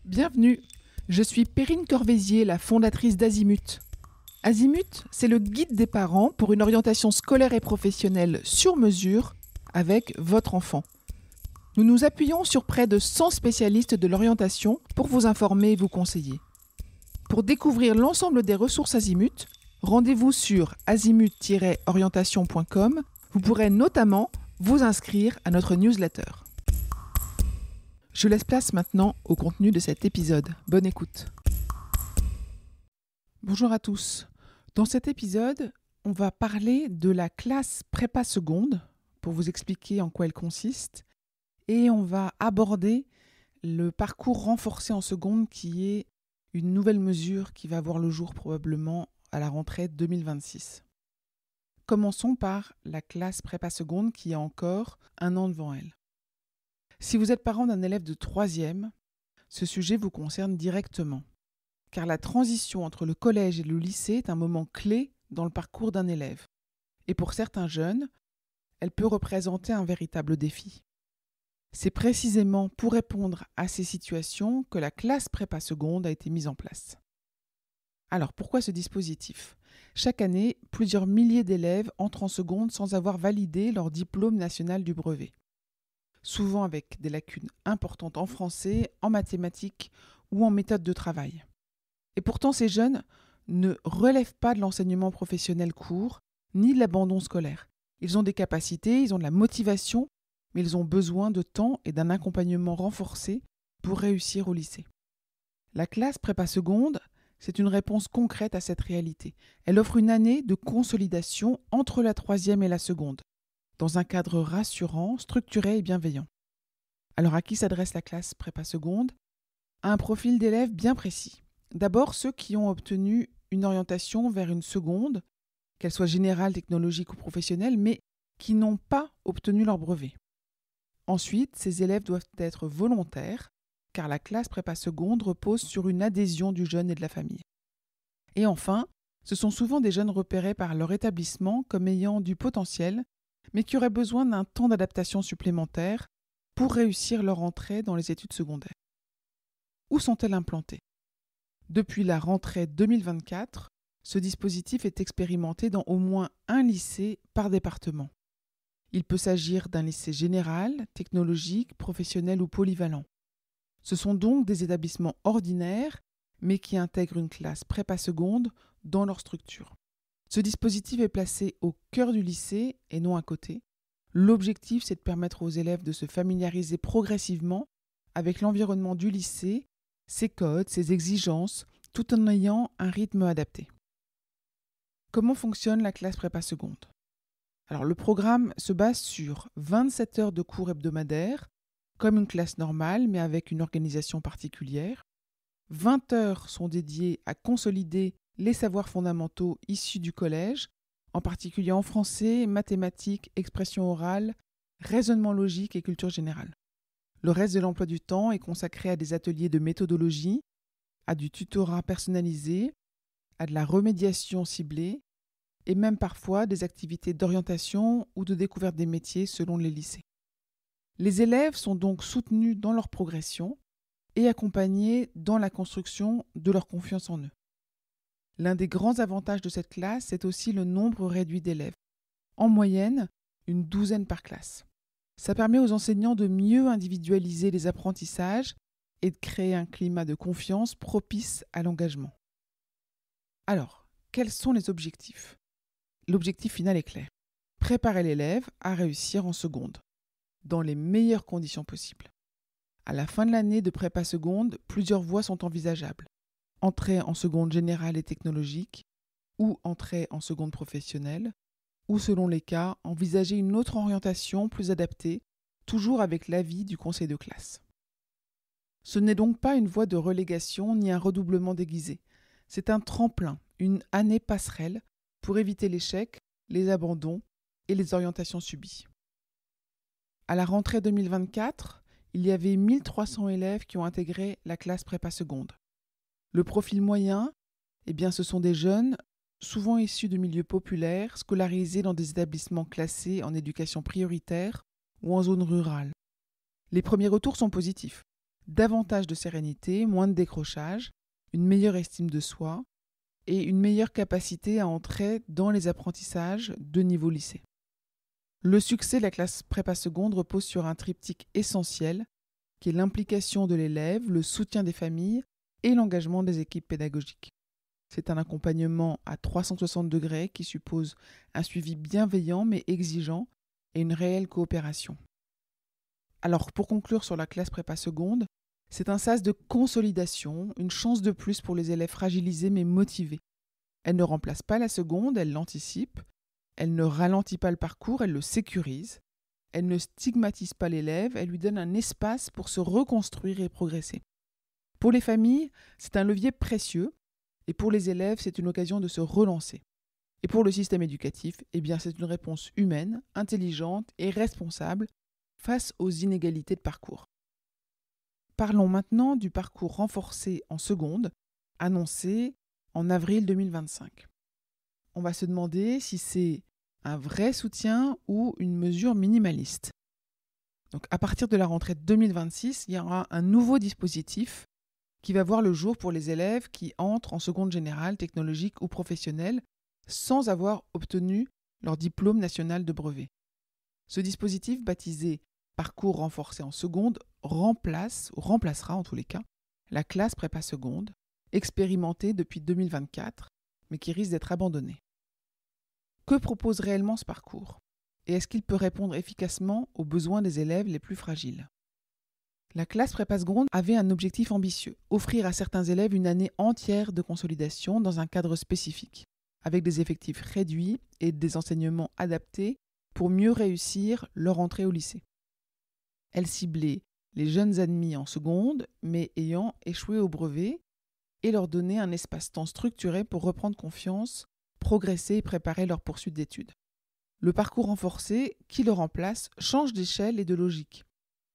Bienvenue, je suis Perrine Corvézier, la fondatrice d'Azimut. Azimut, c'est le guide des parents pour une orientation scolaire et professionnelle sur mesure avec votre enfant. Nous nous appuyons sur près de 100 spécialistes de l'orientation pour vous informer et vous conseiller. Pour découvrir l'ensemble des ressources Azimut, rendez-vous sur azimut-orientation.com. Vous pourrez notamment vous inscrire à notre newsletter. Je laisse place maintenant au contenu de cet épisode. Bonne écoute. Bonjour à tous. Dans cet épisode, on va parler de la classe prépa seconde pour vous expliquer en quoi elle consiste et on va aborder le parcours renforcé en seconde qui est une nouvelle mesure qui va voir le jour probablement à la rentrée 2026. Commençons par la classe prépa seconde qui a encore un an devant elle. Si vous êtes parent d'un élève de 3e, ce sujet vous concerne directement, car la transition entre le collège et le lycée est un moment clé dans le parcours d'un élève. Et pour certains jeunes, elle peut représenter un véritable défi. C'est précisément pour répondre à ces situations que la classe prépa seconde a été mise en place. Alors pourquoi ce dispositif ? Chaque année, plusieurs milliers d'élèves entrent en seconde sans avoir validé leur diplôme national du brevet. Souvent avec des lacunes importantes en français, en mathématiques ou en méthode de travail. Et pourtant, ces jeunes ne relèvent pas de l'enseignement professionnel court, ni de l'abandon scolaire. Ils ont des capacités, ils ont de la motivation, mais ils ont besoin de temps et d'un accompagnement renforcé pour réussir au lycée. La classe prépa seconde, c'est une réponse concrète à cette réalité. Elle offre une année de consolidation entre la 3e et la seconde, dans un cadre rassurant, structuré et bienveillant. Alors à qui s'adresse la classe prépa seconde ? À un profil d'élèves bien précis. D'abord ceux qui ont obtenu une orientation vers une seconde, qu'elle soit générale, technologique ou professionnelle, mais qui n'ont pas obtenu leur brevet. Ensuite, ces élèves doivent être volontaires, car la classe prépa seconde repose sur une adhésion du jeune et de la famille. Et enfin, ce sont souvent des jeunes repérés par leur établissement comme ayant du potentiel, mais qui auraient besoin d'un temps d'adaptation supplémentaire pour réussir leur entrée dans les études secondaires. Où sont-elles implantées ? Depuis la rentrée 2024, ce dispositif est expérimenté dans au moins un lycée par département. Il peut s'agir d'un lycée général, technologique, professionnel ou polyvalent. Ce sont donc des établissements ordinaires, mais qui intègrent une classe prépa seconde dans leur structure. Ce dispositif est placé au cœur du lycée et non à côté. L'objectif, c'est de permettre aux élèves de se familiariser progressivement avec l'environnement du lycée, ses codes, ses exigences, tout en ayant un rythme adapté. Comment fonctionne la classe prépa seconde ? Alors, le programme se base sur 27 heures de cours hebdomadaires, comme une classe normale, mais avec une organisation particulière. 20 heures sont dédiées à consolider les savoirs fondamentaux issus du collège, en particulier en français, mathématiques, expression orale, raisonnement logique et culture générale. Le reste de l'emploi du temps est consacré à des ateliers de méthodologie, à du tutorat personnalisé, à de la remédiation ciblée et même parfois des activités d'orientation ou de découverte des métiers selon les lycées. Les élèves sont donc soutenus dans leur progression et accompagnés dans la construction de leur confiance en eux. L'un des grands avantages de cette classe, c'est aussi le nombre réduit d'élèves. En moyenne, une 12aine par classe. Ça permet aux enseignants de mieux individualiser les apprentissages et de créer un climat de confiance propice à l'engagement. Alors, quels sont les objectifs ? L'objectif final est clair. Préparer l'élève à réussir en seconde, dans les meilleures conditions possibles. À la fin de l'année de prépa seconde, plusieurs voies sont envisageables. Entrée en seconde générale et technologique, ou entrée en seconde professionnelle, ou selon les cas, envisager une autre orientation plus adaptée, toujours avec l'avis du conseil de classe. Ce n'est donc pas une voie de relégation ni un redoublement déguisé. C'est un tremplin, une année passerelle pour éviter l'échec, les abandons et les orientations subies. À la rentrée 2024, il y avait 1300 élèves qui ont intégré la classe prépa seconde. Le profil moyen, ce sont des jeunes, souvent issus de milieux populaires, scolarisés dans des établissements classés en éducation prioritaire ou en zone rurale. Les premiers retours sont positifs. davantage de sérénité, moins de décrochage, une meilleure estime de soi et une meilleure capacité à entrer dans les apprentissages de niveau lycée. Le succès de la classe prépa seconde repose sur un triptyque essentiel qui est l'implication de l'élève, le soutien des familles et l'engagement des équipes pédagogiques. C'est un accompagnement à 360 degrés qui suppose un suivi bienveillant mais exigeant et une réelle coopération. Alors pour conclure sur la classe prépa seconde, c'est un sas de consolidation, une chance de plus pour les élèves fragilisés mais motivés. Elle ne remplace pas la seconde, elle l'anticipe, elle ne ralentit pas le parcours, elle le sécurise, elle ne stigmatise pas l'élève, elle lui donne un espace pour se reconstruire et progresser. Pour les familles, c'est un levier précieux et pour les élèves, c'est une occasion de se relancer. Et pour le système éducatif, c'est une réponse humaine, intelligente et responsable face aux inégalités de parcours. Parlons maintenant du parcours renforcé en seconde, annoncé en avril 2025. On va se demander si c'est un vrai soutien ou une mesure minimaliste. Donc à partir de la rentrée 2026, il y aura un nouveau dispositif qui va voir le jour pour les élèves qui entrent en seconde générale, technologique ou professionnelle sans avoir obtenu leur diplôme national de brevet. Ce dispositif, baptisé Parcours renforcé en seconde, remplacera en tous les cas la classe prépa seconde, expérimentée depuis 2024, mais qui risque d'être abandonnée. Que propose réellement ce parcours ? Et est-ce qu'il peut répondre efficacement aux besoins des élèves les plus fragiles ? La classe prépa seconde avait un objectif ambitieux, offrir à certains élèves une année entière de consolidation dans un cadre spécifique, avec des effectifs réduits et des enseignements adaptés pour mieux réussir leur entrée au lycée. Elle ciblait les jeunes admis en seconde, mais ayant échoué au brevet, et leur donnait un espace-temps structuré pour reprendre confiance, progresser et préparer leur poursuite d'études. Le parcours renforcé, qui le remplace, change d'échelle et de logique.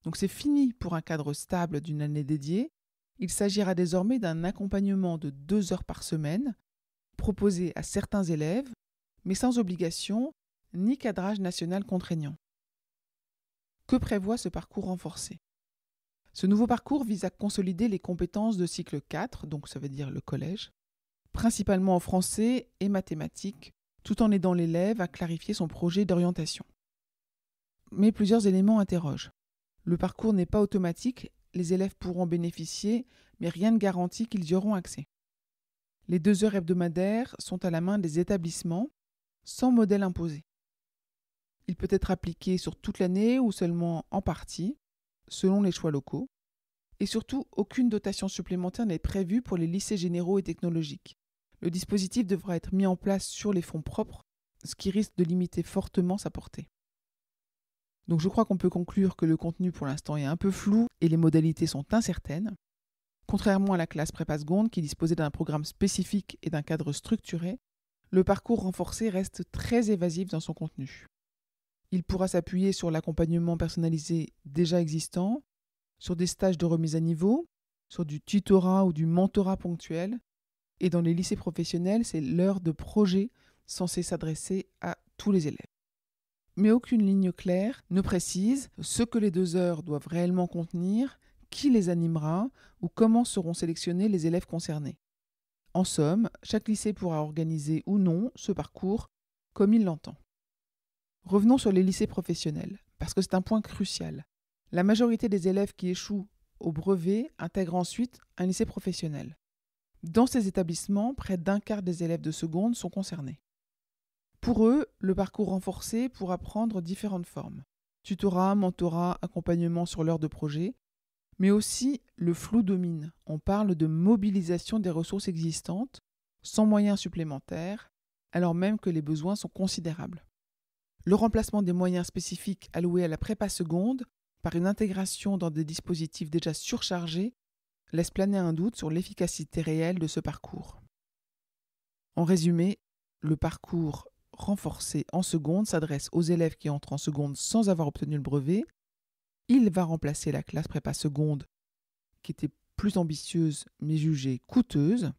Donc c'est fini pour un cadre stable d'une année dédiée. Il s'agira désormais d'un accompagnement de 2 heures par semaine, proposé à certains élèves, mais sans obligation ni cadrage national contraignant. Que prévoit ce parcours renforcé ? Ce nouveau parcours vise à consolider les compétences de cycle 4, donc ça veut dire le collège, principalement en français et mathématiques, tout en aidant l'élève à clarifier son projet d'orientation. Mais plusieurs éléments interrogent. Le parcours n'est pas automatique, les élèves pourront bénéficier, mais rien ne garantit qu'ils y auront accès. Les 2 heures hebdomadaires sont à la main des établissements, sans modèle imposé. Il peut être appliqué sur toute l'année ou seulement en partie, selon les choix locaux. Et surtout, aucune dotation supplémentaire n'est prévue pour les lycées généraux et technologiques. Le dispositif devra être mis en place sur les fonds propres, ce qui risque de limiter fortement sa portée. Donc je crois qu'on peut conclure que le contenu pour l'instant est un peu flou et les modalités sont incertaines. Contrairement à la classe prépa seconde qui disposait d'un programme spécifique et d'un cadre structuré, le parcours renforcé reste très évasif dans son contenu. Il pourra s'appuyer sur l'accompagnement personnalisé déjà existant, sur des stages de remise à niveau, sur du tutorat ou du mentorat ponctuel. Et dans les lycées professionnels, c'est l'heure de projet censée s'adresser à tous les élèves. Mais aucune ligne claire ne précise ce que les 2 heures doivent réellement contenir, qui les animera ou comment seront sélectionnés les élèves concernés. En somme, chaque lycée pourra organiser ou non ce parcours comme il l'entend. Revenons sur les lycées professionnels, parce que c'est un point crucial. La majorité des élèves qui échouent au brevet intègrent ensuite un lycée professionnel. Dans ces établissements, près d'un quart des élèves de seconde sont concernés. Pour eux, le parcours renforcé pourra prendre différentes formes. Tutorat, mentorat, accompagnement sur l'heure de projet, mais aussi le flou domine. On parle de mobilisation des ressources existantes, sans moyens supplémentaires, alors même que les besoins sont considérables. Le remplacement des moyens spécifiques alloués à la prépa seconde par une intégration dans des dispositifs déjà surchargés laisse planer un doute sur l'efficacité réelle de ce parcours. En résumé, le parcours renforcé en seconde s'adresse aux élèves qui entrent en seconde sans avoir obtenu le brevet. Il va remplacer la classe prépa seconde qui était plus ambitieuse mais jugée coûteuse.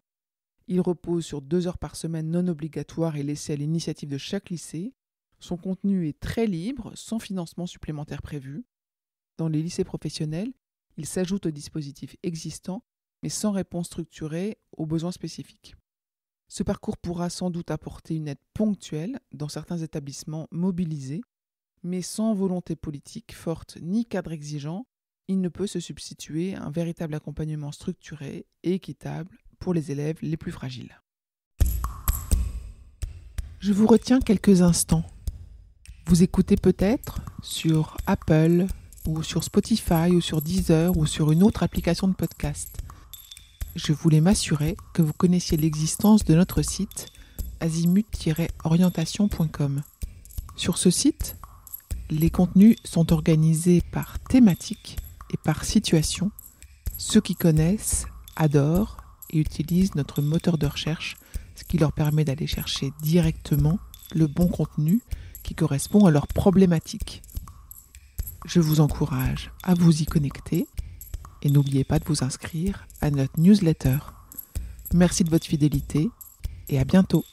Il repose sur 2 heures par semaine non obligatoires et laissées à l'initiative de chaque lycée. Son contenu est très libre, sans financement supplémentaire prévu. Dans les lycées professionnels, Il s'ajoute aux dispositifs existants, mais sans réponse structurée aux besoins spécifiques. Ce parcours pourra sans doute apporter une aide ponctuelle dans certains établissements mobilisés, mais sans volonté politique forte ni cadre exigeant, il ne peut se substituer à un véritable accompagnement structuré et équitable pour les élèves les plus fragiles. Je vous retiens quelques instants. Vous écoutez peut-être sur Apple ou sur Spotify ou sur Deezer ou sur une autre application de podcast. Je voulais m'assurer que vous connaissiez l'existence de notre site azimut-orientation.com. Sur ce site, les contenus sont organisés par thématique et par situation. Ceux qui connaissent adorent et utilisent notre moteur de recherche, ce qui leur permet d'aller chercher directement le bon contenu qui correspond à leur problématique. Je vous encourage à vous y connecter et n'oubliez pas de vous inscrire à notre newsletter. Merci de votre fidélité et à bientôt.